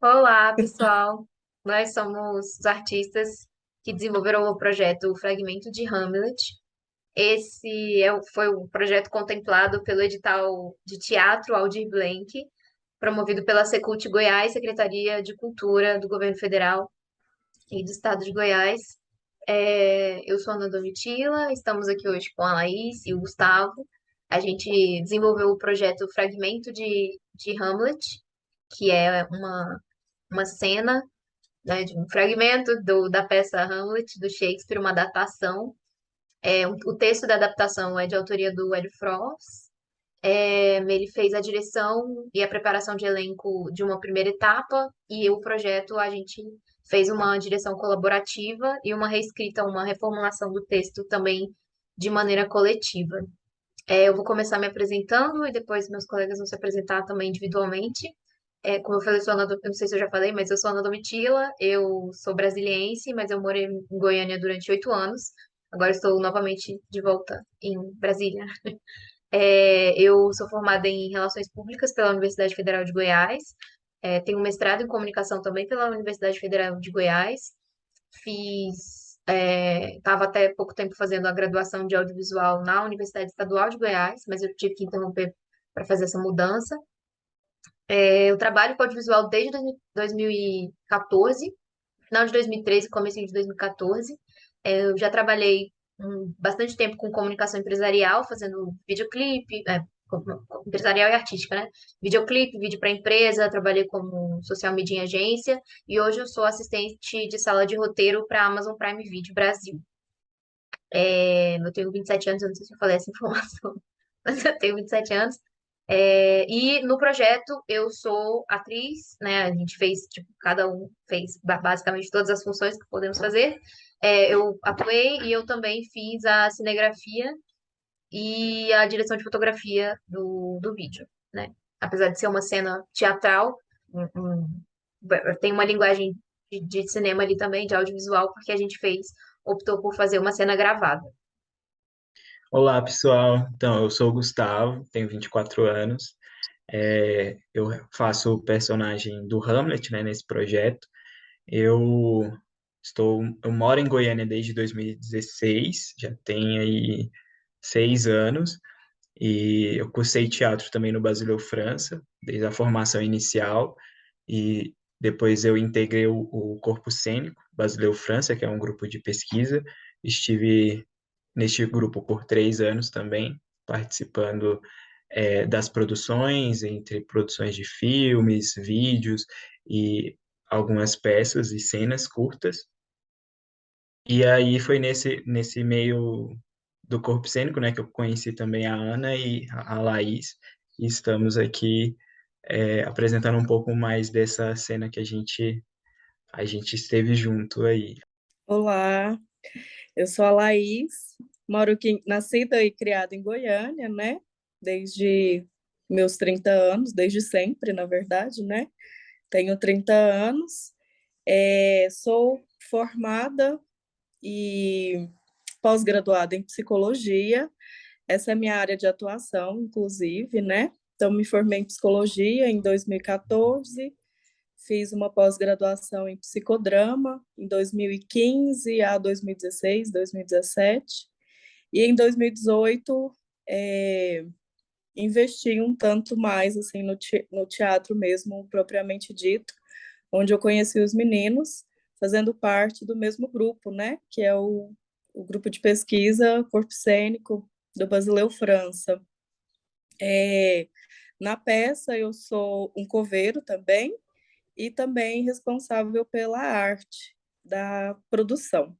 Olá, pessoal. Nós somos os artistas que desenvolveram o projeto Fragmento de Hamlet. Foi o projeto contemplado pelo edital de teatro Aldir Blanc, promovido pela Secult Goiás, Secretaria de Cultura do Governo Federal e do Estado de Goiás. Eu sou a Ana Domitila, estamos aqui hoje com a Laís e o Gustavo. A gente desenvolveu o projeto Fragmento de Hamlet, que é uma cena, né, de um fragmento da peça Hamlet, do Shakespeare, uma adaptação. O texto da adaptação é de autoria do Hélio Frost. Ele fez a direção e a preparação de elenco de uma primeira etapa, e o projeto a gente fez uma direção colaborativa e uma reescrita, uma reformulação do texto também de maneira coletiva. Eu vou começar me apresentando e depois meus colegas vão se apresentar também individualmente. Como eu falei, eu não sei se eu já falei, mas eu sou Ana Domitila, eu sou brasiliense, mas eu morei em Goiânia durante 8 anos. Agora estou novamente de volta em Brasília. Eu sou formada em Relações Públicas pela Universidade Federal de Goiás. Tenho um mestrado em Comunicação também pela Universidade Federal de Goiás. Estava até pouco tempo fazendo a graduação de audiovisual na Universidade Estadual de Goiás, mas eu tive que interromper para fazer essa mudança. Eu trabalho com audiovisual desde 2014, final de 2013, começo de 2014. Eu já trabalhei bastante tempo com comunicação empresarial, fazendo videoclipe, empresarial e artística, né? Videoclipe, vídeo para empresa, trabalhei como social media em agência e hoje eu sou assistente de sala de roteiro para a Amazon Prime Video Brasil. Eu tenho 27 anos, eu não sei se eu falei essa informação, mas eu tenho 27 anos. E no projeto eu sou atriz, né? A gente fez, tipo, cada um fez basicamente todas as funções que podemos fazer. Eu atuei e eu também fiz a cinegrafia e a direção de fotografia do vídeo, né? Apesar de ser uma cena teatral, tem uma linguagem de cinema ali também, de audiovisual, porque a gente optou por fazer uma cena gravada. Olá, pessoal. Então, eu sou o Gustavo, tenho 24 anos. Eu faço o personagem do Hamlet, né, nesse projeto. Eu eu moro em Goiânia desde 2016, já tenho aí 6 anos, e eu cursei teatro também no Basileu França, desde a formação inicial, e depois eu integrei o Corpo Cênico Basileu França, que é um grupo de pesquisa. Estive neste grupo por 3 anos também, participando das produções, entre produções de filmes, vídeos e algumas peças e cenas curtas. E aí foi nesse meio do corpo cênico, né, que eu conheci também a Ana e a Laís, e estamos aqui apresentando um pouco mais dessa cena que a gente esteve junto aí. Olá, eu sou a Laís, moro aqui, nascida e criada em Goiânia, né? Desde meus 30 anos, desde sempre, na verdade, né? Tenho 30 anos, sou formada e pós-graduada em psicologia. Essa é a minha área de atuação, inclusive, né? Então, me formei em psicologia em 2014. Fiz uma pós-graduação em psicodrama em 2015 a 2016, 2017. E em 2018, é, investi um tanto mais assim no teatro mesmo, propriamente dito, onde eu conheci os meninos, fazendo parte do mesmo grupo, né? Que é o grupo de pesquisa Corpo Cênico do Basileu França. É, Na peça, eu sou um coveiro também, e também responsável pela arte da produção.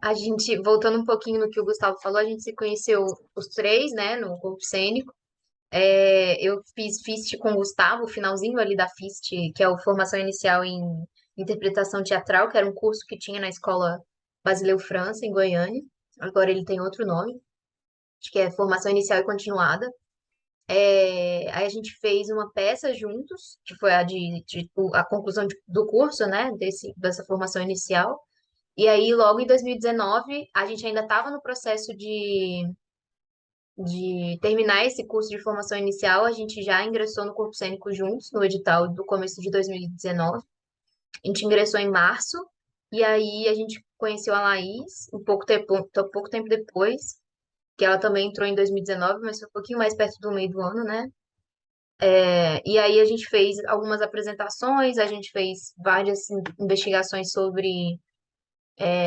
A gente, voltando um pouquinho no que o Gustavo falou, a gente se conheceu os três, né, no corpo cênico. Eu fiz FIST com o Gustavo, o finalzinho ali da FIST, que é a formação inicial em interpretação teatral, que era um curso que tinha na escola Basileu França, em Goiânia. Agora ele tem outro nome, acho que é formação inicial e continuada. Aí a gente fez uma peça juntos, que foi a conclusão do curso, né, dessa formação inicial. E aí, logo em 2019, a gente ainda estava no processo de terminar esse curso de formação inicial, a gente já ingressou no corpo cênico juntos, no edital do começo de 2019. A gente ingressou em março, e aí a gente conheceu a Laís pouco tempo depois, que ela também entrou em 2019, mas foi um pouquinho mais perto do meio do ano, né? E aí a gente fez algumas apresentações, a gente fez várias investigações sobre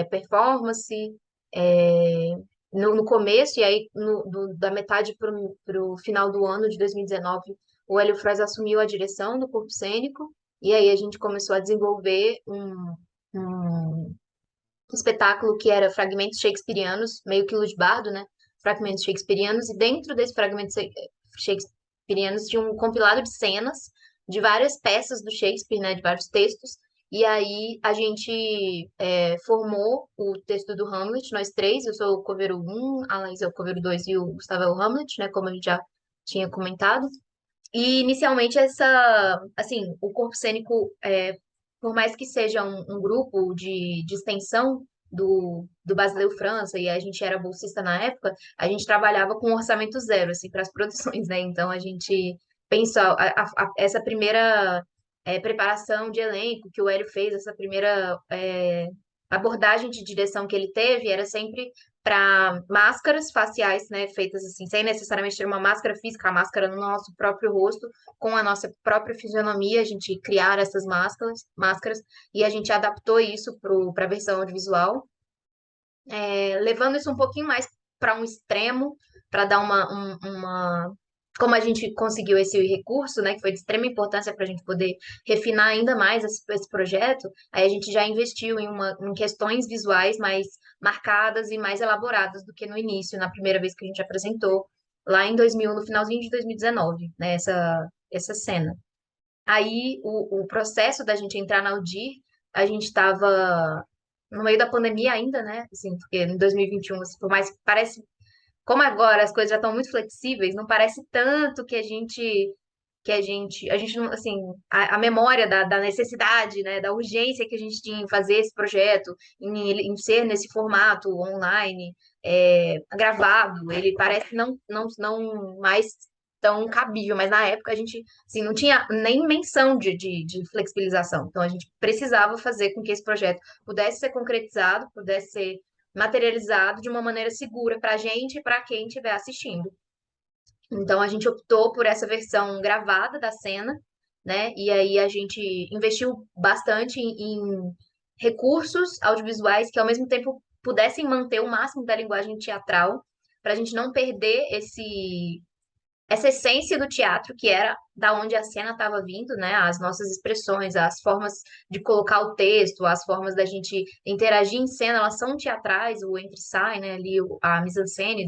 performance, é, no começo, e aí da metade para o final do ano de 2019, o Hélio Frois assumiu a direção do corpo cênico, e aí a gente começou a desenvolver um espetáculo que era fragmentos shakespearianos, meio que Luz Bardo, né? Fragmentos shakespearianos, e dentro desse fragmentos shakespearianos tinha um compilado de cenas de várias peças do Shakespeare, né? De vários textos. E aí a gente formou o texto do Hamlet, nós três, eu sou o coveiro 1, a Laís é o coveiro 2 e o Gustavo é o Hamlet, né? Como a gente já tinha comentado. E inicialmente assim, o corpo cênico, por mais que seja um grupo de extensão do Basileu França, e a gente era bolsista na época, a gente trabalhava com orçamento zero, assim, para as produções, né? Então a gente pensou, essa primeira preparação de elenco que o Hélio fez, essa primeira abordagem de direção que ele teve, era sempre para máscaras faciais, né, feitas assim, sem necessariamente ter uma máscara física, a máscara no nosso próprio rosto, com a nossa própria fisionomia, a gente criar essas máscaras e a gente adaptou isso para a versão audiovisual, levando isso um pouquinho mais para um extremo, para dar como a gente conseguiu esse recurso, né, que foi de extrema importância para a gente poder refinar ainda mais esse projeto, aí a gente já investiu em questões visuais mais marcadas e mais elaboradas do que no início, na primeira vez que a gente apresentou, lá em 2000, no finalzinho de 2019, né, essa cena. Aí, o processo da gente entrar na UDIR, a gente estava no meio da pandemia ainda, né? Assim, porque em 2021, assim, por mais que parece, como agora as coisas já estão muito flexíveis, não parece tanto a gente não, assim, a memória da necessidade, né, da urgência que a gente tinha em fazer esse projeto, em ser nesse formato online, gravado, ele parece não mais tão cabível, mas na época a gente, assim, não tinha nem menção de flexibilização, então a gente precisava fazer com que esse projeto pudesse ser concretizado, pudesse ser materializado de uma maneira segura para a gente e para quem estiver assistindo. Então a gente optou por essa versão gravada da cena, né? E aí a gente investiu bastante em recursos audiovisuais que ao mesmo tempo pudessem manter o máximo da linguagem teatral, para a gente não perder essa essência do teatro, que era da onde a cena estava vindo, né? As nossas expressões, as formas de colocar o texto, as formas da gente interagir em cena, elas são teatrais, o entra-sai, né? Ali a mise-en-scène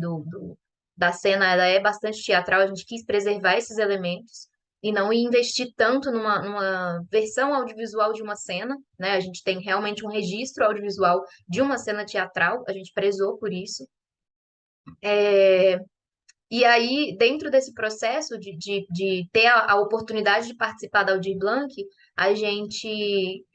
da cena, ela é bastante teatral. A gente quis preservar esses elementos e não investir tanto numa versão audiovisual de uma cena, né? A gente tem realmente um registro audiovisual de uma cena teatral, a gente prezou por isso. E aí, dentro desse processo de ter a oportunidade de participar da Aldir Blanc, a gente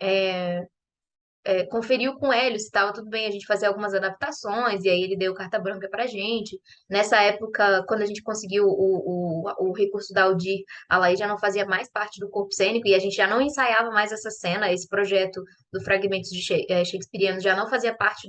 conferiu com ele se estava tudo bem a gente fazer algumas adaptações, e aí ele deu carta branca para a gente. Nessa época, quando a gente conseguiu o recurso da Aldir, a Laís já não fazia mais parte do corpo cênico, e a gente já não ensaiava mais essa cena, esse projeto do Fragmentos de Shakespeareanos já não fazia parte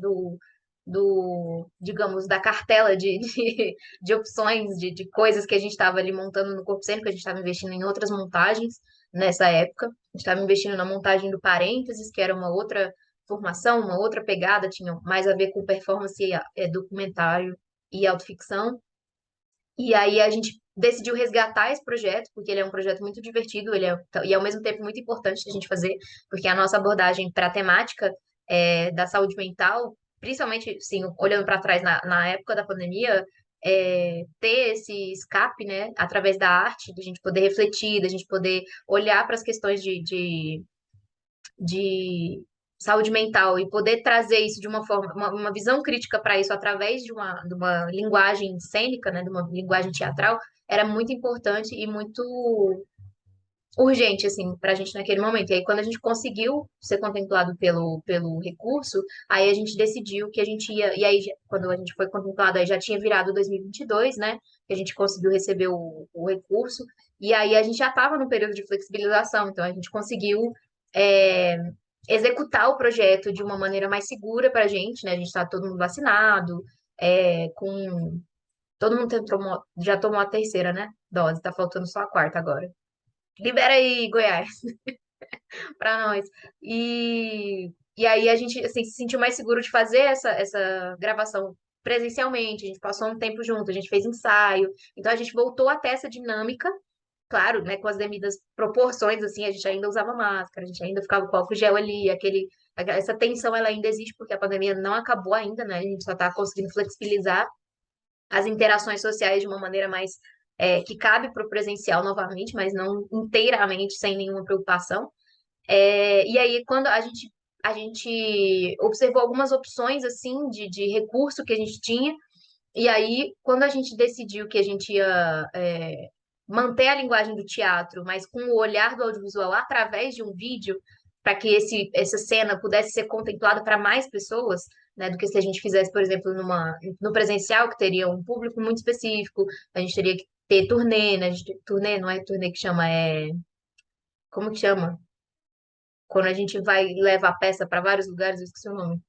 digamos, da cartela de opções, de coisas que a gente estava ali montando no corpo cênico, a gente estava investindo em outras montagens nessa época. A gente estava investindo na montagem do Parênteses, que era uma outra formação, uma outra pegada, tinha mais a ver com performance, documentário e autoficção. E aí a gente decidiu resgatar esse projeto, porque ele é um projeto muito divertido, e ao mesmo tempo muito importante de a gente fazer, porque a nossa abordagem para a temática da saúde mental, principalmente, sim, olhando para trás na época da pandemia, ter esse escape, né, através da arte, de a gente poder refletir, de a gente poder olhar para as questões de saúde mental e poder trazer isso de uma forma, uma visão crítica para isso através de uma linguagem cênica, né, de uma linguagem teatral, era muito importante e muito urgente, assim, pra gente naquele momento. E aí, quando a gente conseguiu ser contemplado pelo recurso, aí a gente decidiu que a gente ia. E aí, quando a gente foi contemplado, aí já tinha virado 2022, né? Que a gente conseguiu receber o recurso. E aí a gente já estava no período de flexibilização, então a gente conseguiu. é, Executar o projeto de uma maneira mais segura para a gente, né? A gente está todo mundo vacinado, com todo mundo já tomou a terceira, né? Dose, tá faltando só a quarta agora. Libera aí, Goiás, para nós. E aí a gente assim, se sentiu mais seguro de fazer essa gravação presencialmente. A gente passou um tempo junto, a gente fez ensaio. Então a gente voltou até essa dinâmica, claro, né, com as devidas proporções, assim, a gente ainda usava máscara, a gente ainda ficava com álcool gel ali, essa tensão ela ainda existe porque a pandemia não acabou ainda, né? A gente só está conseguindo flexibilizar as interações sociais de uma maneira mais que cabe para o presencial novamente, mas não inteiramente sem nenhuma preocupação. E aí, quando a gente observou algumas opções assim de recurso que a gente tinha, e aí, quando a gente decidiu que a gente ia manter a linguagem do teatro, mas com o olhar do audiovisual através de um vídeo, para que essa cena pudesse ser contemplada para mais pessoas, né, do que se a gente fizesse, por exemplo, no presencial, que teria um público muito específico, a gente teria que ter turnê, né? Turnê, não é turnê que chama, como que chama? Quando a gente vai levar a peça para vários lugares, eu esqueci o nome.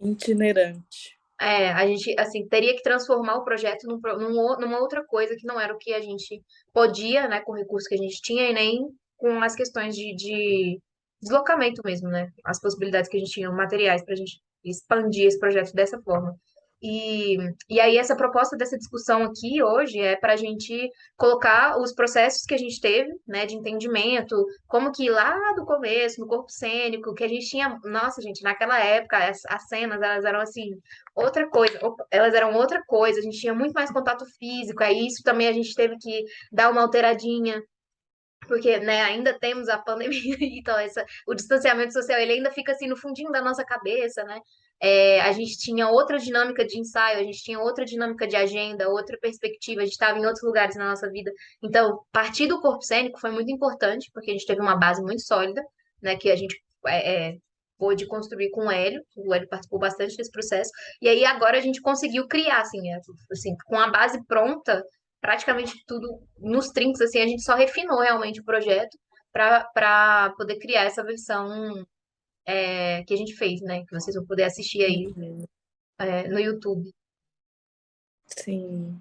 Itinerante. A gente, assim, teria que transformar o projeto numa outra coisa que não era o que a gente podia, né, com o recurso que a gente tinha e nem com as questões de deslocamento mesmo, né, as possibilidades que a gente tinha, materiais para a gente expandir esse projeto dessa forma. E, e aí essa proposta dessa discussão aqui hoje é para a gente colocar os processos que a gente teve, né, de entendimento, como que lá do começo, no corpo cênico, que a gente tinha, nossa, gente, naquela época, as cenas, elas eram assim, outra coisa, elas eram outra coisa, a gente tinha muito mais contato físico, aí isso também a gente teve que dar uma alteradinha, porque, né, ainda temos a pandemia, então o distanciamento social, ele ainda fica assim no fundinho da nossa cabeça, né? A gente tinha outra dinâmica de ensaio, a gente tinha outra dinâmica de agenda, outra perspectiva, a gente estava em outros lugares na nossa vida. Então, partir do corpo cênico foi muito importante, porque a gente teve uma base muito sólida, né, que a gente pôde construir com o Hélio participou bastante desse processo, e aí agora a gente conseguiu criar, assim com a base pronta, praticamente tudo nos trinks, assim, a gente só refinou realmente o projeto para poder criar essa versão que a gente fez, né? Que vocês vão poder assistir aí Uhum. no YouTube. Sim.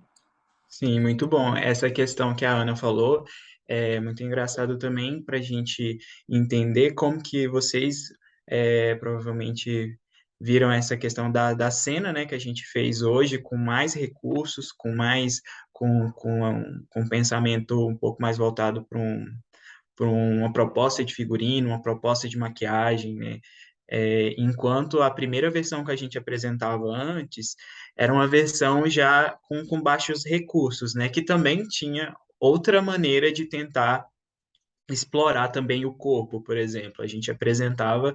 Sim, muito bom. Essa questão que a Ana falou é muito engraçado também para a gente entender como que vocês provavelmente viram essa questão da cena, né, que a gente fez hoje com mais recursos, com um pensamento um pouco mais voltado para uma proposta de figurino, uma proposta de maquiagem, né? Enquanto a primeira versão que a gente apresentava antes era uma versão já com baixos recursos, né? Que também tinha outra maneira de tentar explorar também o corpo, por exemplo. A gente apresentava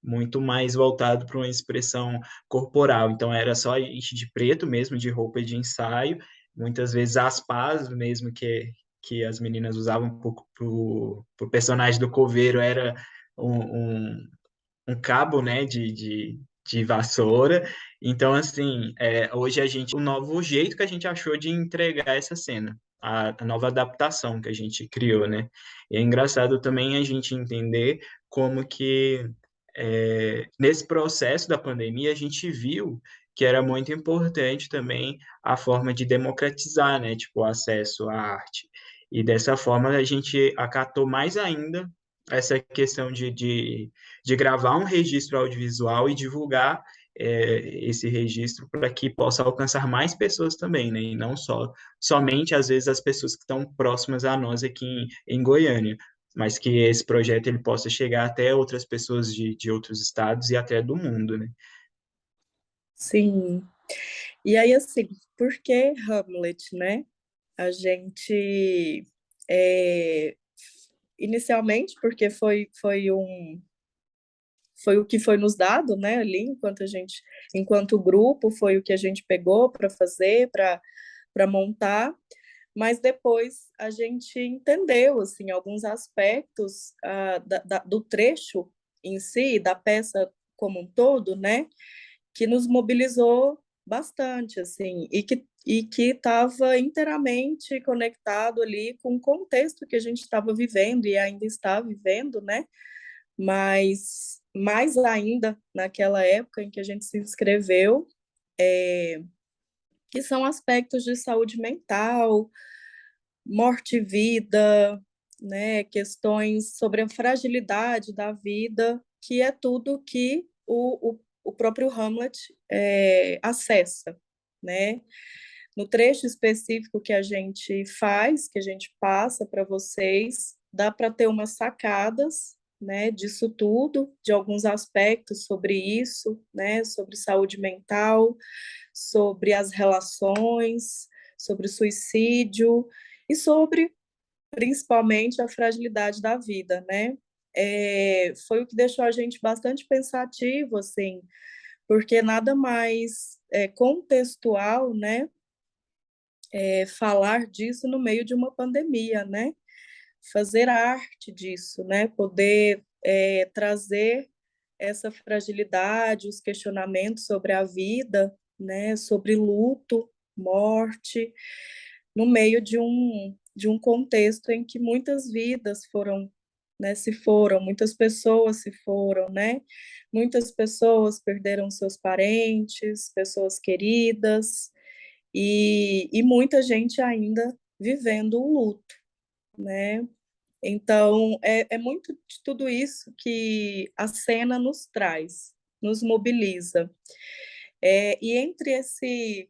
muito mais voltado para uma expressão corporal. Então era só a gente de preto mesmo, de roupa de ensaio, muitas vezes as pás mesmo que as meninas usavam para o personagem do coveiro era um cabo, né, de vassoura. Então, assim, hoje o novo jeito que a gente achou de entregar essa cena, a nova adaptação que a gente criou, né? E é engraçado também a gente entender como que nesse processo da pandemia a gente viu que era muito importante também a forma de democratizar, né, tipo, o acesso à arte. E dessa forma a gente acatou mais ainda essa questão de gravar um registro audiovisual e divulgar esse registro para que possa alcançar mais pessoas também, né? E não somente, às vezes, as pessoas que estão próximas a nós aqui em Goiânia, mas que esse projeto ele possa chegar até outras pessoas de outros estados e até do mundo, né? Sim. E aí, assim, por que Hamlet, né? A gente, é, inicialmente, porque foi o que foi nos dado, né, ali, enquanto grupo, foi o que a gente pegou para fazer, para montar, mas depois a gente entendeu assim alguns aspectos do trecho em si, da peça como um todo, né, que nos mobilizou bastante, assim, e que estava inteiramente conectado ali com o contexto que a gente estava vivendo e ainda está vivendo, né? Mas mais ainda naquela época em que a gente se inscreveu, que são aspectos de saúde mental, morte e vida, né? Questões sobre a fragilidade da vida, que é tudo que o próprio Hamlet acessa, né? No trecho específico que a gente faz, que a gente passa para vocês, dá para ter umas sacadas, né, disso tudo, de alguns aspectos sobre isso, né, sobre saúde mental, sobre as relações, sobre o suicídio e sobre, principalmente, a fragilidade da vida, né? Foi o que deixou a gente bastante pensativo, assim, porque nada mais contextual, né? Falar disso no meio de uma pandemia, né? Fazer arte disso, né? Poder trazer essa fragilidade, os questionamentos sobre a vida, né? Sobre luto, morte, no meio de um contexto em que muitas vidas foram, né? Se foram, muitas pessoas se foram, né? Muitas pessoas perderam seus parentes, pessoas queridas, e muita gente ainda vivendo o luto, né? Então, é muito de tudo isso que a cena nos traz, nos mobiliza. E entre esse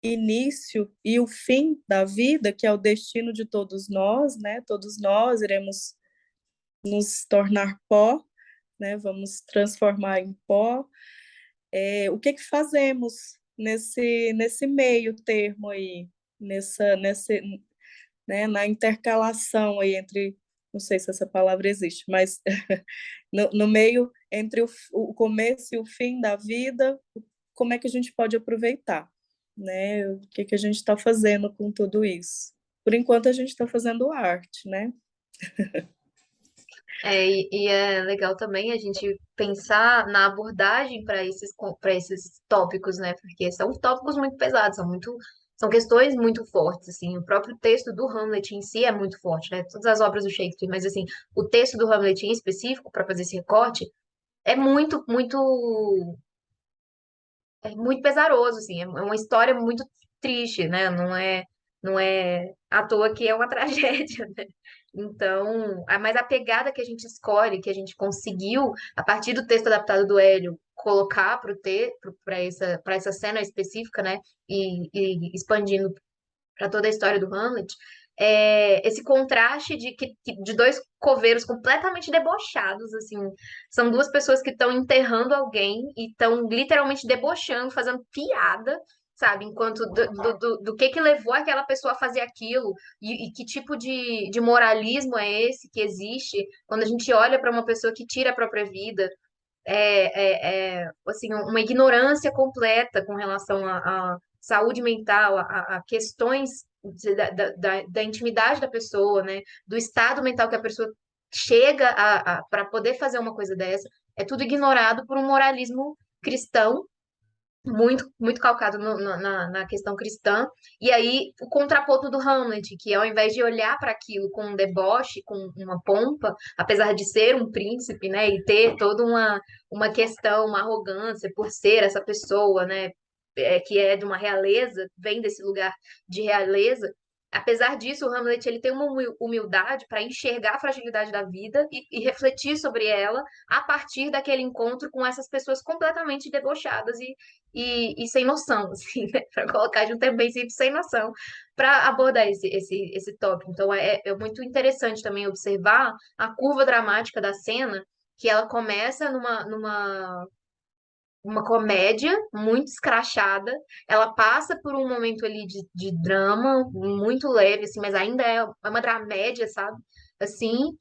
início e o fim da vida, que é o destino de todos nós, né? Todos nós iremos nos tornar pó, né? Vamos transformar em pó. O que que fazemos nesse meio termo aí, nesse, né, na intercalação aí entre, não sei se essa palavra existe, mas no meio entre o começo e o fim da vida, como é que a gente pode aproveitar, né? O que que a gente está fazendo com tudo isso? Por enquanto a gente está fazendo arte, né? E é legal também a gente pensar na abordagem para esses tópicos, né? Porque são tópicos muito pesados, são questões muito fortes, assim. O próprio texto do Hamlet em si é muito forte, né? Todas as obras do Shakespeare, mas assim, o texto do Hamlet em específico, para fazer esse recorte, é muito pesaroso, assim. É uma história muito triste, né? Não é à toa que é uma tragédia, né? Então, mas a pegada que a gente escolhe, que a gente conseguiu, a partir do texto adaptado do Hélio, colocar para essa cena específica, né? E expandindo para toda a história do Hamlet, esse contraste de dois coveiros completamente debochados, assim, são duas pessoas que estão enterrando alguém e estão literalmente debochando, fazendo piada, sabe, enquanto do que levou aquela pessoa a fazer aquilo e que tipo de moralismo é esse que existe quando a gente olha para uma pessoa que tira a própria vida, assim, uma ignorância completa com relação à saúde mental, a questões da intimidade da pessoa, né? Do estado mental que a pessoa chega para poder fazer uma coisa dessa. É tudo ignorado por um moralismo cristão muito, muito calcado na questão cristã. E aí, o contraponto do Hamlet, que ao invés de olhar para aquilo com um deboche, com uma pompa, apesar de ser um príncipe, né, e ter toda uma questão, uma arrogância por ser essa pessoa, né, que é de uma realeza, vem desse lugar de realeza. Apesar disso, o Hamlet ele tem uma humildade para enxergar a fragilidade da vida e refletir sobre ela a partir daquele encontro com essas pessoas completamente debochadas e sem noção, assim, né? Para colocar de um termo bem simples, sem noção, para abordar esse tópico. Então, é muito interessante também observar a curva dramática da cena, que ela começa uma comédia muito escrachada, ela passa por um momento ali de drama muito leve, assim, mas ainda é uma dramédia, sabe? Assim,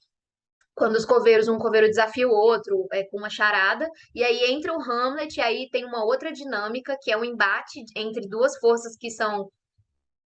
quando um coveiro desafia o outro com uma charada, e aí entra o Hamlet, e aí tem uma outra dinâmica, que é um embate entre duas forças que são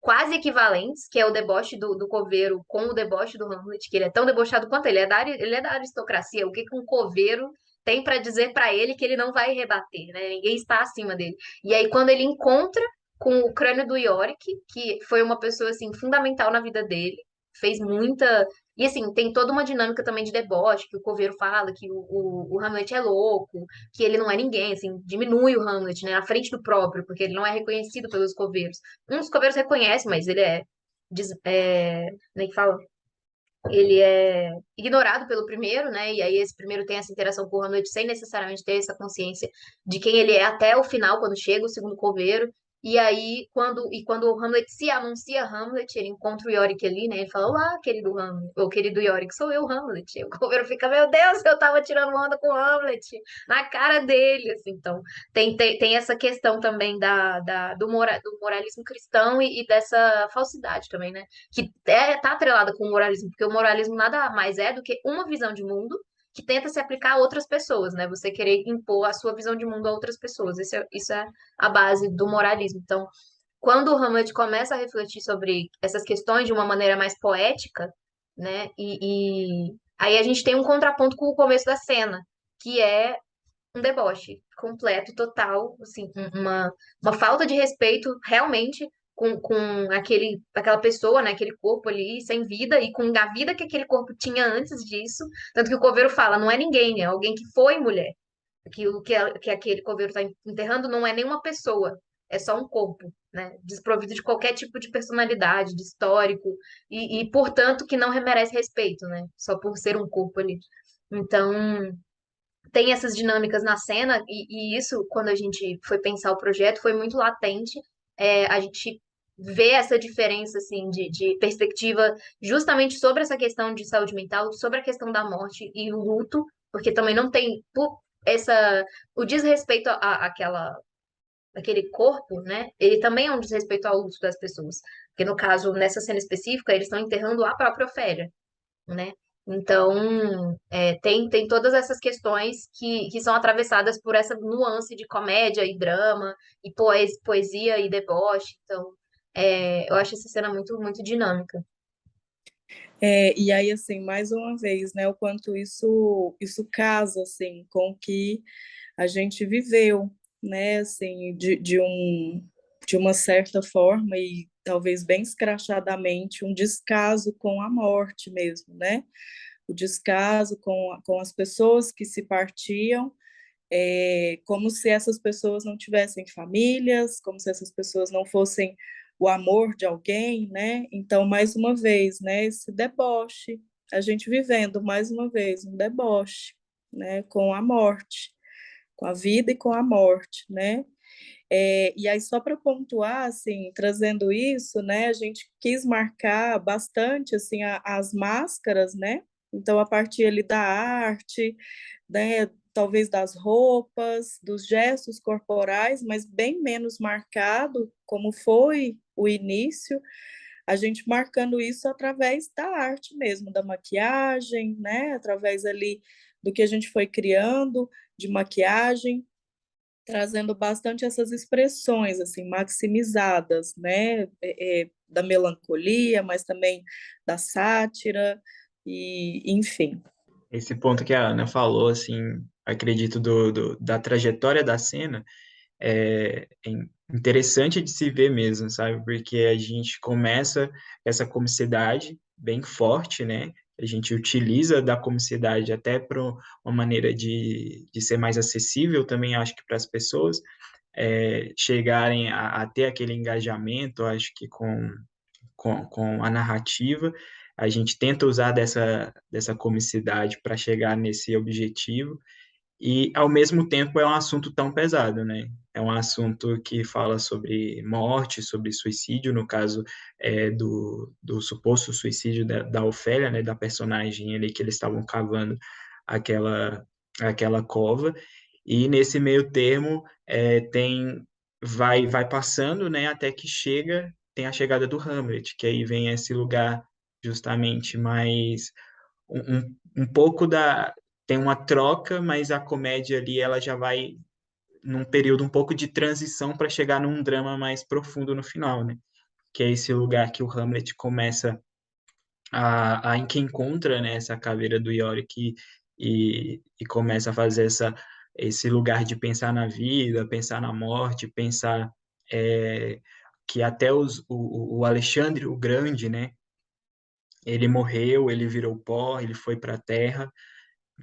quase equivalentes, que é o deboche do coveiro com o deboche do Hamlet, que ele é tão debochado quanto ele é da aristocracia. O que que um coveiro tem para dizer para ele que ele não vai rebater, né? Ninguém está acima dele. E aí, quando ele encontra com o crânio do Yorick, que foi uma pessoa assim fundamental na vida dele, fez muita. E assim, tem toda uma dinâmica também de deboche, que o coveiro fala que o Hamlet é louco, que ele não é ninguém, assim, diminui o Hamlet, né, na frente do próprio, porque ele não é reconhecido pelos coveiros. Um dos coveiros reconhece, mas ele é, como é que fala? Ele é ignorado pelo primeiro, né? E aí esse primeiro tem essa interação com o Hamlet sem necessariamente ter essa consciência de quem ele é até o final, quando chega o segundo coveiro. E aí, quando o Hamlet se anuncia Hamlet, ele encontra o Yorick ali, né? Ele fala, olá, querido Hamlet, ou querido Yorick, sou eu, Hamlet. E o coveiro fica, meu Deus, eu tava tirando onda com o Hamlet, na cara dele, assim. Então, tem essa questão também do moralismo cristão e dessa falsidade também, né? Que tá atrelada com o moralismo, porque o moralismo nada mais é do que uma visão de mundo que tenta se aplicar a outras pessoas, né? Você querer impor a sua visão de mundo a outras pessoas. Isso é a base do moralismo. Então, quando o Hamlet começa a refletir sobre essas questões de uma maneira mais poética, né? E aí a gente tem um contraponto com o começo da cena, que é um deboche completo, total, assim, uma falta de respeito realmente com aquela pessoa, né, aquele corpo ali sem vida e com a vida que aquele corpo tinha antes disso. Tanto que o coveiro fala, não é ninguém, é alguém que foi mulher. Que aquele coveiro está enterrando não é nenhuma pessoa, é só um corpo, né, desprovido de qualquer tipo de personalidade, de histórico, portanto, que não merece respeito, né, só por ser um corpo ali. Então, tem essas dinâmicas na cena, e isso, quando a gente foi pensar o projeto, foi muito latente. A gente vê essa diferença, assim, de perspectiva justamente sobre essa questão de saúde mental, sobre a questão da morte e o luto, porque também não tem o desrespeito àquele corpo, né? Ele também é um desrespeito ao luto das pessoas. Porque, no caso, nessa cena específica, eles estão enterrando a própria Ofélia, né? Então, tem todas essas questões que são atravessadas por essa nuance de comédia e drama, e poesia e deboche. Então, eu acho essa cena muito, muito dinâmica. E aí, assim, mais uma vez, né, o quanto isso casa, assim, com o que a gente viveu, né, assim, de uma certa forma e talvez bem escrachadamente, um descaso com a morte mesmo, né? O descaso com as pessoas que se partiam, como se essas pessoas não tivessem famílias, como se essas pessoas não fossem o amor de alguém, né? Então, mais uma vez, né, esse deboche, a gente vivendo mais uma vez um deboche, né, com a morte, com a vida e com a morte, né? E aí, só para pontuar, assim, trazendo isso, né, a gente quis marcar bastante, assim, as máscaras, né? Então, a partir ali da arte, né, talvez das roupas, dos gestos corporais, mas bem menos marcado, como foi o início, a gente marcando isso através da arte mesmo, da maquiagem, né, através ali do que a gente foi criando de maquiagem, trazendo bastante essas expressões assim maximizadas, né, da melancolia, mas também da sátira e enfim. Esse ponto que a Ana falou, assim, acredito da trajetória da cena, é interessante de se ver mesmo, sabe? Porque a gente começa essa comicidade bem forte, né? A gente utiliza da comicidade até para uma maneira de ser mais acessível também, acho que para as pessoas chegarem a ter aquele engajamento, acho que com a narrativa. A gente tenta usar dessa comicidade para chegar nesse objetivo. E, ao mesmo tempo, é um assunto tão pesado, né? É um assunto que fala sobre morte, sobre suicídio, no caso do suposto suicídio da Ofélia, né? Da personagem ali que eles estavam cavando aquela, aquela cova. E, nesse meio termo, vai passando, né? Até que tem a chegada do Hamlet, que aí vem esse lugar justamente mais um pouco tem uma troca, mas a comédia ali ela já vai num período um pouco de transição para chegar num drama mais profundo no final, né? que é esse lugar que o Hamlet começa em que encontra, né, essa caveira do Yorick e começa a fazer esse lugar de pensar na vida, pensar na morte, pensar é, que até o Alexandre o Grande, né, ele morreu, ele virou pó, ele foi para a terra,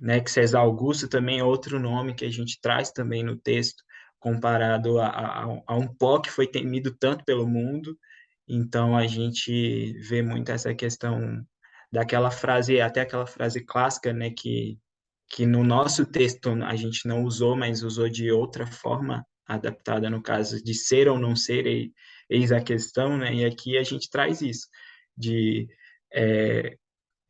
né, que César Augusto também é outro nome que a gente traz também no texto, comparado a um pó que foi temido tanto pelo mundo. Então a gente vê muito essa questão daquela frase, até aquela frase clássica, né, que no nosso texto a gente não usou, mas usou de outra forma, adaptada no caso de ser ou não ser, eis a questão, né, e aqui a gente traz isso, de é,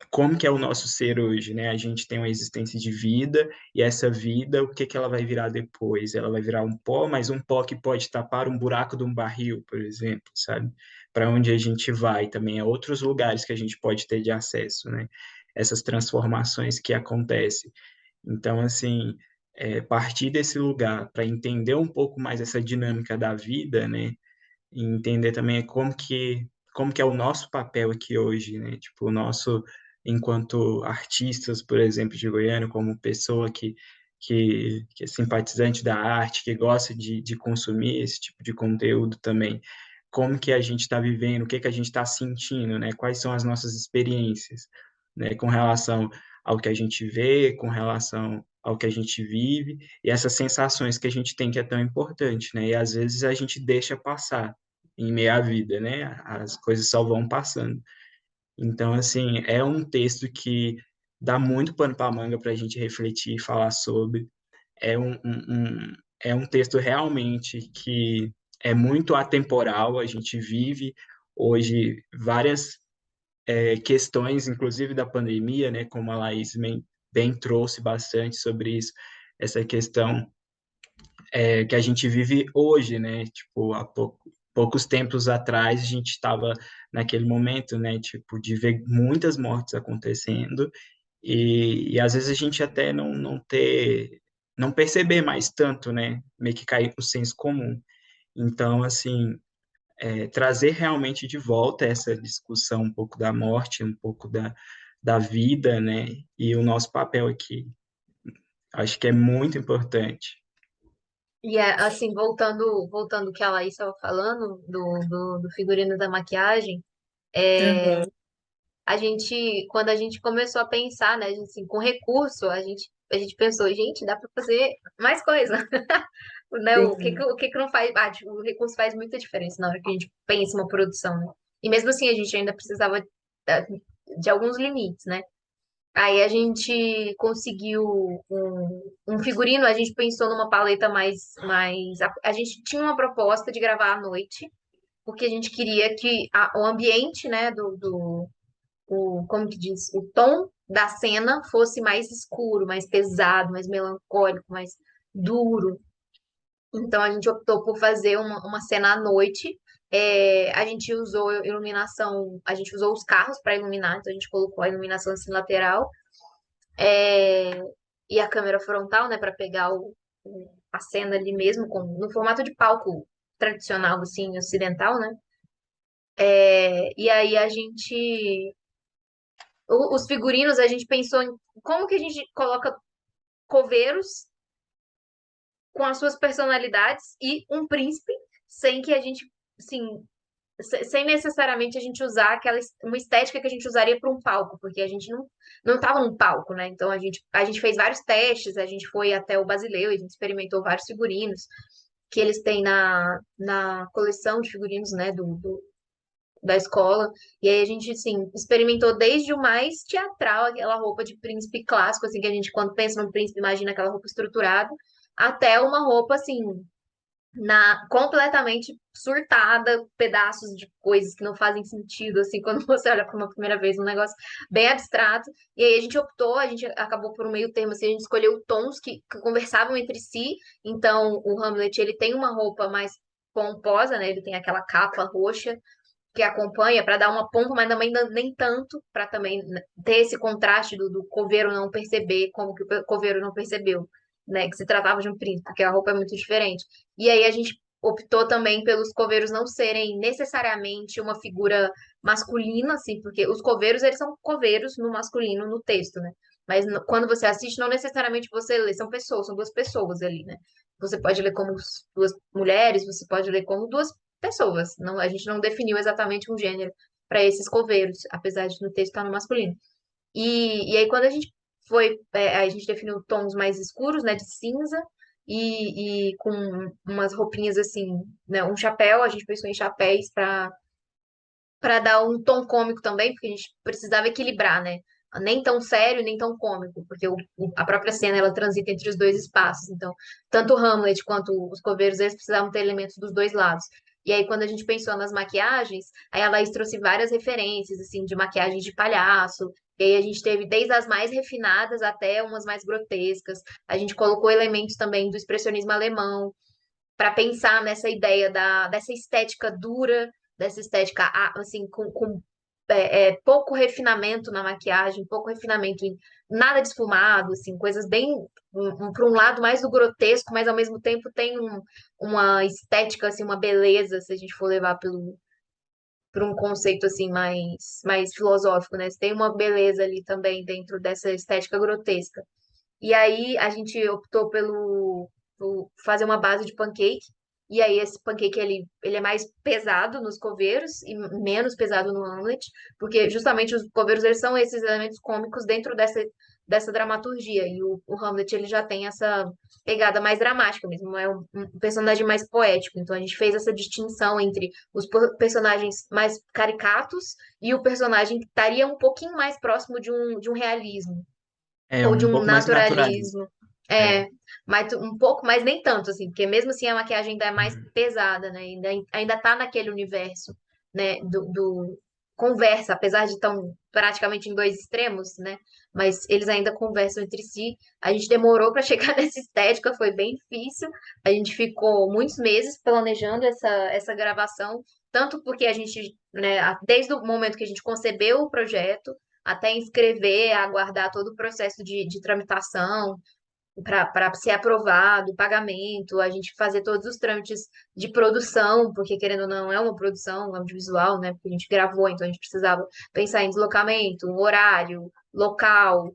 como que é o nosso ser hoje, né? A gente tem uma existência de vida e essa vida, o que que ela vai virar depois? Ela vai virar um pó, mas um pó que pode tapar um buraco de um barril, por exemplo, sabe? Para onde a gente vai também, é outros lugares que a gente pode ter de acesso, né? Essas transformações que acontecem. Então, assim, partir desse lugar para entender um pouco mais essa dinâmica da vida, né? E entender também como que é o nosso papel aqui hoje, né? Tipo, o nosso, enquanto artistas, por exemplo, de Goiânia, como pessoa que é simpatizante da arte, que gosta de consumir esse tipo de conteúdo também, como que a gente está vivendo, o que que a gente está sentindo, né? Quais são as nossas experiências, né? Com relação ao que a gente vê, com relação ao que a gente vive, e essas sensações que a gente tem que é tão importante, né? E às vezes a gente deixa passar em meio à vida, né? As coisas só vão passando. Então, assim, é um texto que dá muito pano para manga para a gente refletir e falar sobre. É um texto realmente que é muito atemporal. A gente vive hoje várias questões, inclusive da pandemia, né? Como a Laís bem trouxe bastante sobre isso, essa questão que a gente vive hoje, né? Tipo, poucos tempos atrás a gente estava naquele momento, né? Tipo, de ver muitas mortes acontecendo e às vezes a gente até não perceber mais tanto, né? Meio que cair no senso comum. Então, assim, trazer realmente de volta essa discussão um pouco da morte, um pouco da vida, né? E o nosso papel aqui. Acho que é muito importante. E assim, voltando o que a Laís estava falando do figurino da maquiagem, Aham. quando a gente começou a pensar, né, assim, com recurso, a gente pensou, gente, dá para fazer mais coisa, né? Sim. O que que não faz, tipo, o recurso faz muita diferença na hora que a gente pensa uma produção, né? E mesmo assim a gente ainda precisava eh, de alguns limites, né? Aí a gente conseguiu um figurino, a gente pensou numa paleta a gente tinha uma proposta de gravar à noite, porque a gente queria que o ambiente, né, como que diz, o tom da cena fosse mais escuro, mais pesado, mais melancólico, mais duro. Então a gente optou por fazer uma cena à noite. A gente usou iluminação, a gente usou os carros para iluminar, então a gente colocou a iluminação assim lateral é, e a câmera frontal, né, para pegar a cena ali mesmo, no formato de palco tradicional, assim, ocidental, né? E aí os figurinos, a gente pensou em como que a gente coloca coveiros com as suas personalidades e um príncipe, sem que a gente, assim, sem necessariamente a gente usar uma estética que a gente usaria para um palco, porque a gente não estava num palco, né? Então a gente fez vários testes, a gente foi até o Basileu, a gente experimentou vários figurinos que eles têm na coleção de figurinos, né, da escola. E aí a gente, assim, experimentou desde o mais teatral, aquela roupa de príncipe clássico, assim, que a gente, quando pensa no príncipe, imagina aquela roupa estruturada, até uma roupa, assim, completamente surtada, pedaços de coisas que não fazem sentido, assim, quando você olha para uma primeira vez, um negócio bem abstrato. E aí a gente acabou por um meio termo, assim, a gente escolheu tons que conversavam entre si. Então, o Hamlet, ele tem uma roupa mais pomposa, né? Ele tem aquela capa roxa que acompanha para dar uma pompa, mas também nem tanto, para também ter esse contraste do coveiro não perceber como que o coveiro não percebeu, né? Que se tratava de um príncipe, porque a roupa é muito diferente. E aí a gente optou também pelos coveiros não serem necessariamente uma figura masculina, assim, porque os coveiros, eles são coveiros no masculino no texto, né? Mas quando você assiste, não necessariamente você lê, são pessoas, são duas pessoas ali, né? Você pode ler como duas mulheres, você pode ler como duas pessoas. Não, a gente não definiu exatamente um gênero para esses coveiros, apesar de no texto estar no masculino. E aí, quando a gente a gente definiu tons mais escuros, né, de cinza, e com umas roupinhas assim, né, um chapéu, a gente pensou em chapéus para dar um tom cômico também, porque a gente precisava equilibrar, né? Nem tão sério, nem tão cômico, porque a própria cena ela transita entre os dois espaços. Então, tanto o Hamlet quanto os coveiros, eles precisavam ter elementos dos dois lados. E aí, quando a gente pensou nas maquiagens, aí a Laís trouxe várias referências, assim, de maquiagem de palhaço. E aí a gente teve desde as mais refinadas até umas mais grotescas. A gente colocou elementos também do expressionismo alemão, para pensar nessa ideia dessa estética dura, dessa estética assim, com pouco refinamento na maquiagem, pouco refinamento em nada de esfumado, assim, coisas bem para um lado mais do grotesco, mas ao mesmo tempo tem uma estética, assim, uma beleza, se a gente for levar por um conceito assim mais filosófico, né? Tem uma beleza ali também dentro dessa estética grotesca. E aí a gente optou por fazer uma base de pancake. E aí esse pancake ele é mais pesado nos coveiros e menos pesado no Hamlet, porque justamente os coveiros eles são esses elementos cômicos dentro dessa dramaturgia. E o Hamlet ele já tem essa pegada mais dramática mesmo, é um personagem mais poético. Então a gente fez essa distinção entre os personagens mais caricatos e o personagem que estaria um pouquinho mais próximo de um realismo É ou de um um pouco mais naturalista. naturalismo. É. É, mas um pouco, mas nem tanto, assim, porque mesmo assim a maquiagem ainda é mais Uhum. pesada, né? Ainda tá naquele universo, né? Conversa, apesar de estão praticamente em dois extremos, né? Mas eles ainda conversam entre si. A gente demorou para chegar nessa estética, foi bem difícil. A gente ficou muitos meses planejando essa gravação, tanto porque a gente, né, desde o momento que a gente concebeu o projeto, até inscrever, aguardar todo o processo de tramitação para ser aprovado, pagamento, a gente fazer todos os trâmites de produção, porque querendo ou não, é uma produção audiovisual, né? Porque a gente gravou, então a gente precisava pensar em deslocamento, horário, local,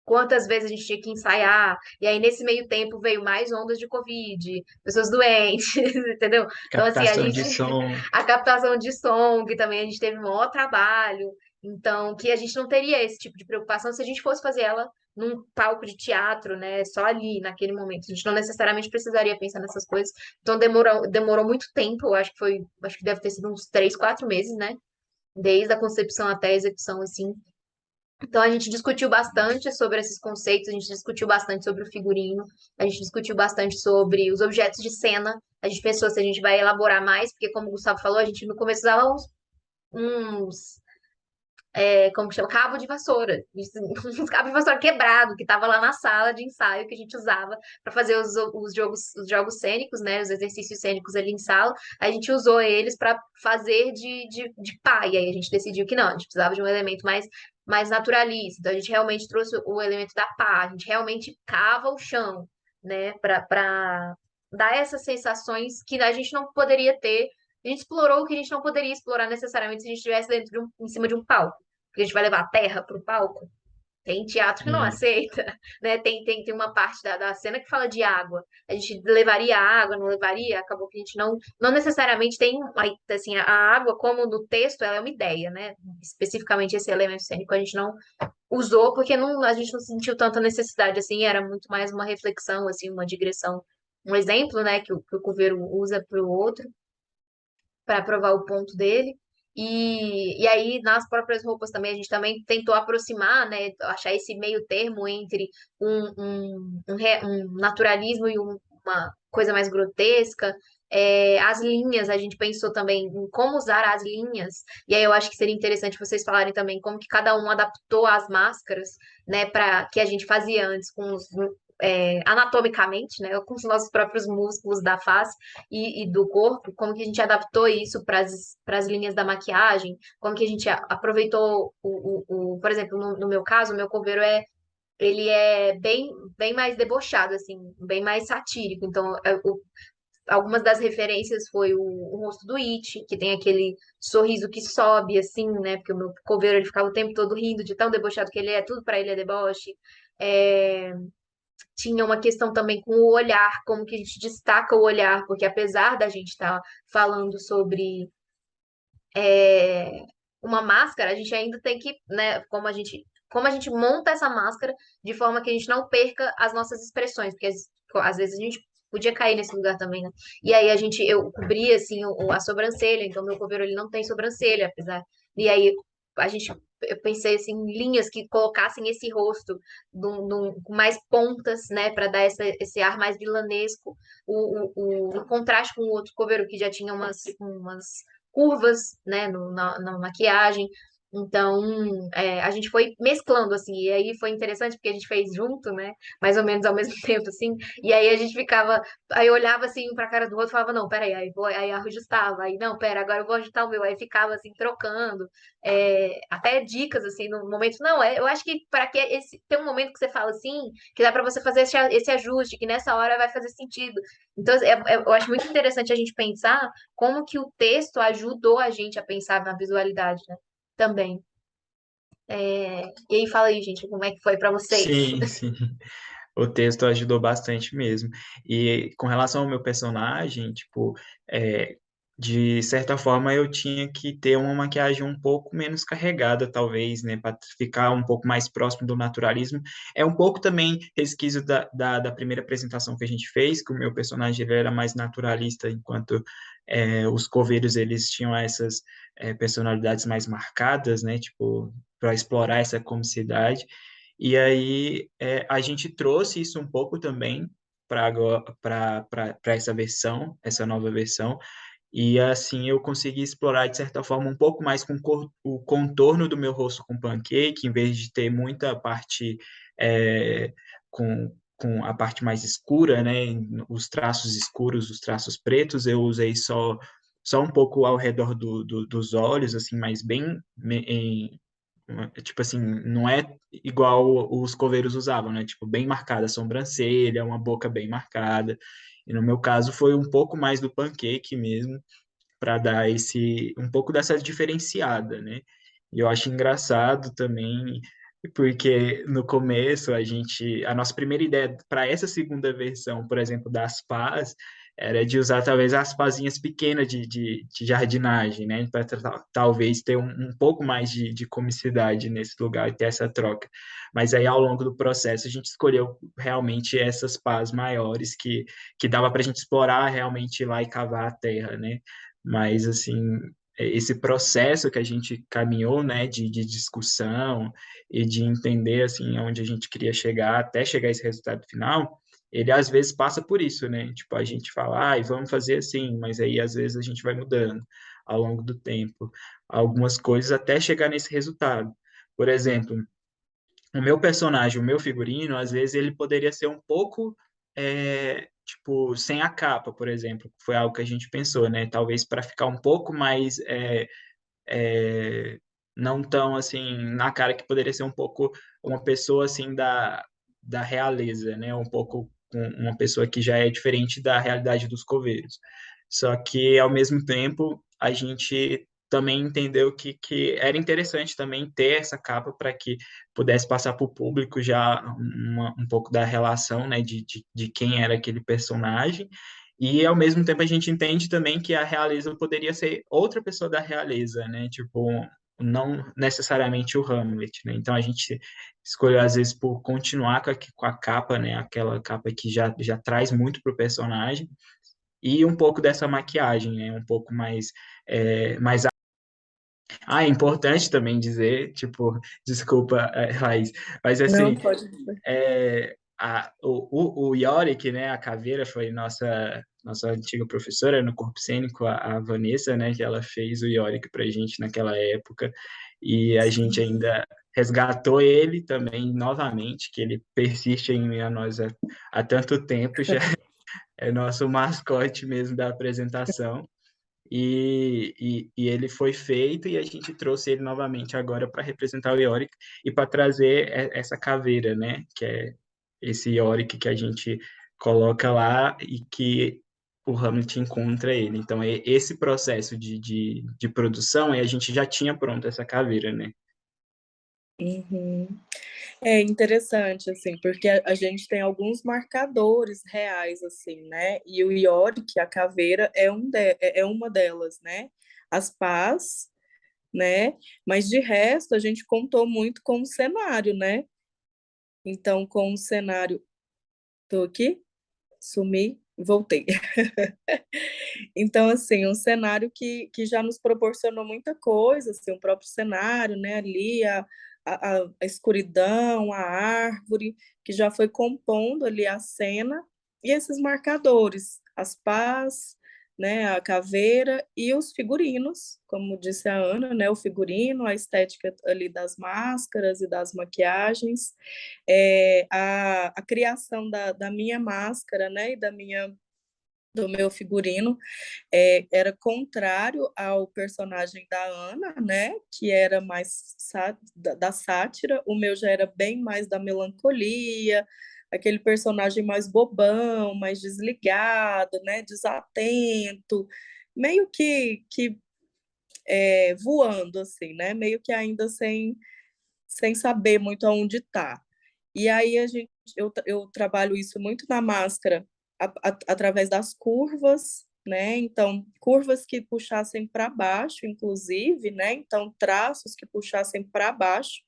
quantas vezes a gente tinha que ensaiar, e aí nesse meio tempo veio mais ondas de Covid, pessoas doentes, entendeu? Então, assim, Captação de som. a captação de som, que também a gente teve um maior trabalho, então, que a gente não teria esse tipo de preocupação se a gente fosse fazer ela num palco de teatro, né, só ali, naquele momento. A gente não necessariamente precisaria pensar nessas coisas. Então, demorou muito tempo, acho que deve ter sido uns 3, 4 meses, né? Desde a concepção até a execução, assim. Então, a gente discutiu bastante sobre esses conceitos, a gente discutiu bastante sobre o figurino, a gente discutiu bastante sobre os objetos de cena. A gente pensou se a gente vai elaborar mais, porque, como o Gustavo falou, a gente no começo usava uns como que chama? Cabo de vassoura. Uns cabos de vassoura quebrado, que tava lá na sala de ensaio que a gente usava para fazer os jogos cênicos, né? Os exercícios cênicos ali em sala. A gente usou eles para fazer de pá. E aí a gente decidiu que não, a gente precisava de um elemento mais naturalista. Então a gente realmente trouxe o elemento da pá, a gente realmente cava o chão, né? Para dar essas sensações que a gente não poderia ter. A gente explorou o que a gente não poderia explorar necessariamente se a gente estivesse em cima de um palco. Porque a gente vai levar a terra para o palco. Tem teatro que não Sim. aceita, né? Tem uma parte da cena que fala de água. A gente levaria água, não levaria? Acabou que a gente não necessariamente tem, assim, a água, como no texto, ela é uma ideia, né? Especificamente esse elemento cênico a gente não usou porque a gente não sentiu tanta necessidade, assim, era muito mais uma reflexão, assim, uma digressão. Um exemplo, né, que o Coveiro usa para o outro para provar o ponto dele. E aí, nas próprias roupas também, a gente também tentou aproximar, né? Achar esse meio termo entre um naturalismo e uma coisa mais grotesca. As linhas, a gente pensou também em como usar as linhas, e aí eu acho que seria interessante vocês falarem também como que cada um adaptou as máscaras, né, para que a gente fazia antes com anatomicamente, né, com os nossos próprios músculos da face e do corpo, como que a gente adaptou isso para as linhas da maquiagem, como que a gente aproveitou por exemplo, no meu caso, o meu coveiro ele é bem mais debochado, assim, bem mais satírico. Então, algumas das referências foi o rosto do It, que tem aquele sorriso que sobe, assim, né? Porque o meu coveiro ele ficava o tempo todo rindo de tão debochado que ele é, tudo pra ele é deboche. É, tinha uma questão também com o olhar, como que a gente destaca o olhar, porque apesar da gente estar falando sobre uma máscara, a gente ainda tem que, né, como a gente monta essa máscara de forma que a gente não perca as nossas expressões, porque às vezes a gente podia cair nesse lugar também, né? E aí eu cobria assim a sobrancelha, então meu coveiro ele não tem sobrancelha, apesar. E aí a gente eu pensei assim, em linhas que colocassem esse rosto com mais pontas, né, para dar esse ar mais vilanesco, o contraste com o outro coveiro que já tinha umas curvas, né, na maquiagem. Então, a gente foi mesclando, assim, e aí foi interessante porque a gente fez junto, né, mais ou menos ao mesmo tempo, assim, e aí a gente ficava, aí eu olhava, assim, um pra cara do outro e falava, não, peraí, aí ajustava, aí, não, pera, agora eu vou ajustar o meu, aí ficava, assim, trocando, até dicas, assim, no momento, não, eu acho que para que tem um momento que você fala assim, que dá para você fazer esse ajuste, que nessa hora vai fazer sentido. Então, eu acho muito interessante a gente pensar como que o texto ajudou a gente a pensar na visualidade, né? Também. E aí, fala aí, gente, como é que foi para vocês? Sim, sim. O texto ajudou bastante mesmo. E com relação ao meu personagem, tipo, é, de certa forma eu tinha que ter uma maquiagem um pouco menos carregada, talvez, né, para ficar um pouco mais próximo do naturalismo. É um pouco também resquício da primeira apresentação que a gente fez, que o meu personagem ele era mais naturalista, enquanto os coveiros eles tinham essas personalidades mais marcadas, né, tipo, para explorar essa comicidade. E aí a gente trouxe isso um pouco também para essa versão, essa nova versão, e assim eu consegui explorar de certa forma um pouco mais o contorno do meu rosto com pancake, em vez de ter muita parte com a parte mais escura, né? Os traços escuros, os traços pretos, eu usei só um pouco ao redor dos olhos, assim, mas bem tipo assim, não é igual os coveiros usavam, né? Tipo, bem marcada a sobrancelha, uma boca bem marcada. E no meu caso foi um pouco mais do pancake mesmo, para dar esse um pouco dessa diferenciada, né? E eu acho engraçado também, porque no começo a nossa primeira ideia para essa segunda versão, por exemplo, das pás, era de usar talvez as pazinhas pequenas de jardinagem, né? Para talvez ter um pouco mais de comicidade nesse lugar e ter essa troca. Mas aí ao longo do processo a gente escolheu realmente essas pás maiores que dava para a gente explorar realmente ir lá e cavar a terra, né? Mas, assim, esse processo que a gente caminhou, né, de discussão e de entender, assim, aonde a gente queria chegar, até chegar a esse resultado final, ele às vezes passa por isso, né? Tipo, a gente fala, ah, vamos fazer assim, mas aí às vezes a gente vai mudando ao longo do tempo, algumas coisas até chegar nesse resultado. Por exemplo, o meu personagem, o meu figurino, às vezes ele poderia ser um pouco, tipo, sem a capa, por exemplo. Foi algo que a gente pensou, né? Talvez para ficar um pouco mais, é, não tão assim, na cara, que poderia ser um pouco uma pessoa assim da realeza, né? Um pouco uma pessoa que já é diferente da realidade dos coveiros. Só que, ao mesmo tempo, a gente também entendeu que era interessante também ter essa capa para que pudesse passar para o público já um pouco da relação, né, de quem era aquele personagem. E, ao mesmo tempo, a gente entende também que a realeza poderia ser outra pessoa da realeza, né? Tipo, não necessariamente o Hamlet, né? Então, a gente escolheu, às vezes, por continuar com a capa, né? Aquela capa que já traz muito para o personagem, e um pouco dessa maquiagem, né? Um pouco mais. Ah, é importante também dizer, tipo, desculpa, Raiz, mas Não assim, pode dizer. o Yorick, né, a caveira, foi nossa antiga professora no corpo cênico, a Vanessa, né, que ela fez o Yorick pra gente naquela época, e a gente ainda resgatou ele também novamente, que ele persiste em nós há tanto tempo, já é nosso mascote mesmo da apresentação. E ele foi feito e a gente trouxe ele novamente agora para representar o Yorick e para trazer essa caveira, né? Que é esse Yorick que a gente coloca lá e que o Hamlet encontra ele. Então, esse processo de produção, a gente já tinha pronto essa caveira, né? Uhum. É interessante, assim, porque a gente tem alguns marcadores reais, assim, né? E o Yorick, a caveira, é uma delas, né? As pás, né? Mas de resto, a gente contou muito com o cenário, né? Então, com o cenário. Tô aqui? Sumi, voltei. Então, assim, um cenário que já nos proporcionou muita coisa, assim, o próprio cenário, né, ali, a escuridão, a árvore, que já foi compondo ali a cena, e esses marcadores, as pás, né, a caveira e os figurinos, como disse a Ana, né, o figurino, a estética ali das máscaras e das maquiagens, a criação da minha máscara, né, e do meu figurino era contrário ao personagem da Ana, né, que era mais da sátira, o meu já era bem mais da melancolia, aquele personagem mais bobão, mais desligado, né, desatento, meio que voando, assim, né, meio que ainda sem saber muito aonde está. E aí eu trabalho isso muito na máscara, através das curvas, né? Então, curvas que puxassem para baixo, inclusive, né? Então, traços que puxassem para baixo,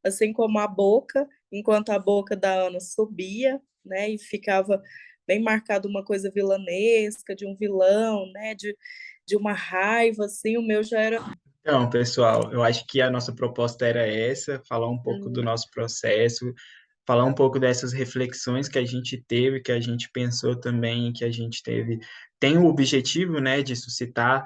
assim como a boca, enquanto a boca da Ana subia, né? E ficava bem marcado uma coisa vilanesca, de um vilão, né? De uma raiva, assim, o meu já era. Então, pessoal, eu acho que a nossa proposta era essa, falar um pouco do nosso processo, falar um pouco dessas reflexões que a gente teve, que a gente pensou também, que a gente teve. Tem o objetivo, né, de suscitar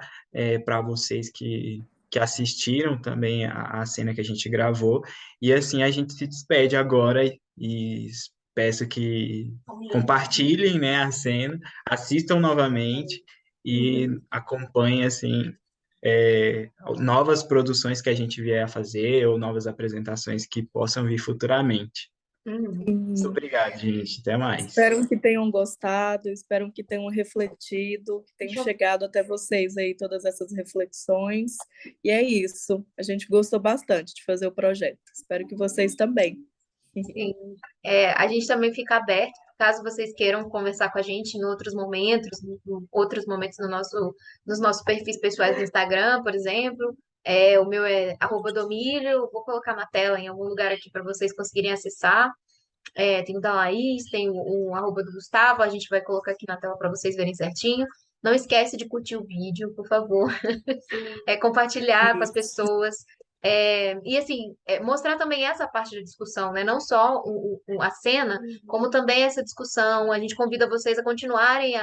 para vocês que assistiram também a cena que a gente gravou. E assim a gente se despede agora e peço que compartilhem, né, a cena, assistam novamente e acompanhem assim novas produções que a gente vier a fazer ou novas apresentações que possam vir futuramente. Uhum. Muito obrigado, gente. Até mais. Espero que tenham gostado, espero que tenham refletido, que tenham chegado até vocês aí todas essas reflexões. E é isso. A gente gostou bastante de fazer o projeto. Espero que vocês também. Sim. A gente também fica aberto, caso vocês queiram conversar com a gente em outros momentos nos nossos perfis pessoais do Instagram, por exemplo. O meu é @domílio, vou colocar na tela em algum lugar aqui para vocês conseguirem acessar. Tem o da Laís, tem o arroba do Gustavo, a gente vai colocar aqui na tela para vocês verem certinho. Não esquece de curtir o vídeo, por favor. Compartilhar com as Isso. pessoas. E assim, mostrar também essa parte da discussão, né? Não só a cena, como também essa discussão. A gente convida vocês a continuarem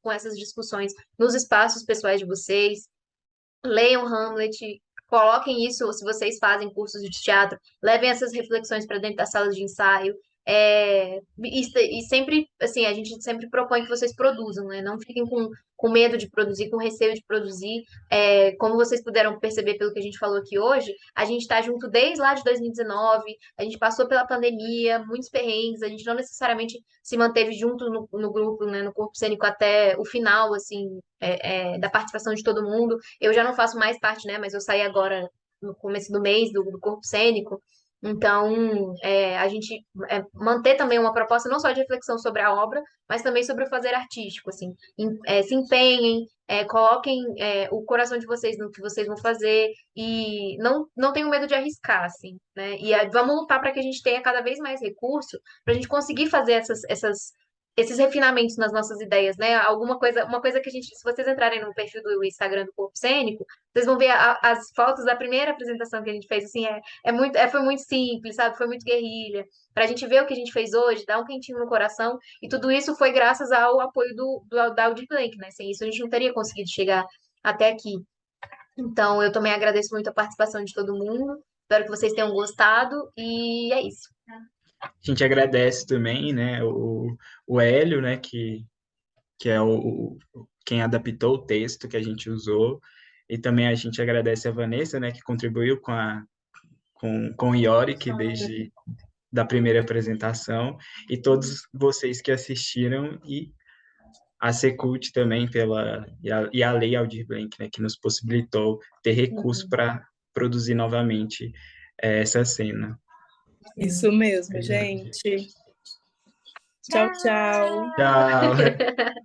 com essas discussões nos espaços pessoais de vocês. Leiam Hamlet, coloquem isso, se vocês fazem cursos de teatro, levem essas reflexões para dentro das salas de ensaio. E sempre, assim, a gente sempre propõe que vocês produzam, né? Não fiquem com medo de produzir, com receio de produzir. Como vocês puderam perceber pelo que a gente falou aqui hoje, a gente está junto desde lá de 2019, a gente passou pela pandemia, muitos perrengues, a gente não necessariamente se manteve junto no grupo, né, no corpo cênico até o final, assim, da participação de todo mundo. Eu já não faço mais parte, né? Mas eu saí agora no começo do mês do corpo cênico. Então, a gente manter também uma proposta não só de reflexão sobre a obra, mas também sobre o fazer artístico, assim. Se empenhem, coloquem o coração de vocês no que vocês vão fazer e não tenham medo de arriscar, assim, né? E vamos lutar para que a gente tenha cada vez mais recurso para a gente conseguir fazer esses refinamentos nas nossas ideias, né? Uma coisa que a gente, se vocês entrarem no perfil do Instagram do Corpo Cênico, vocês vão ver as fotos da primeira apresentação que a gente fez, assim, foi muito simples, sabe? Foi muito guerrilha. Pra gente ver o que a gente fez hoje, dá um quentinho no coração, e tudo isso foi graças ao apoio da Aldir Blanc, né? Sem isso a gente não teria conseguido chegar até aqui. Então, eu também agradeço muito a participação de todo mundo, espero que vocês tenham gostado, e é isso. A gente agradece também, né, o Hélio, né, que é quem adaptou o texto que a gente usou, e também a gente agradece a Vanessa, né, que contribuiu com o Yorick desde da primeira apresentação, e todos vocês que assistiram, e a Secult também e a Lei Aldir Blanc, né, que nos possibilitou ter recursos Uhum. para produzir novamente essa cena. Isso mesmo, Obrigado, gente. gente. Tchau, tchau. Tchau.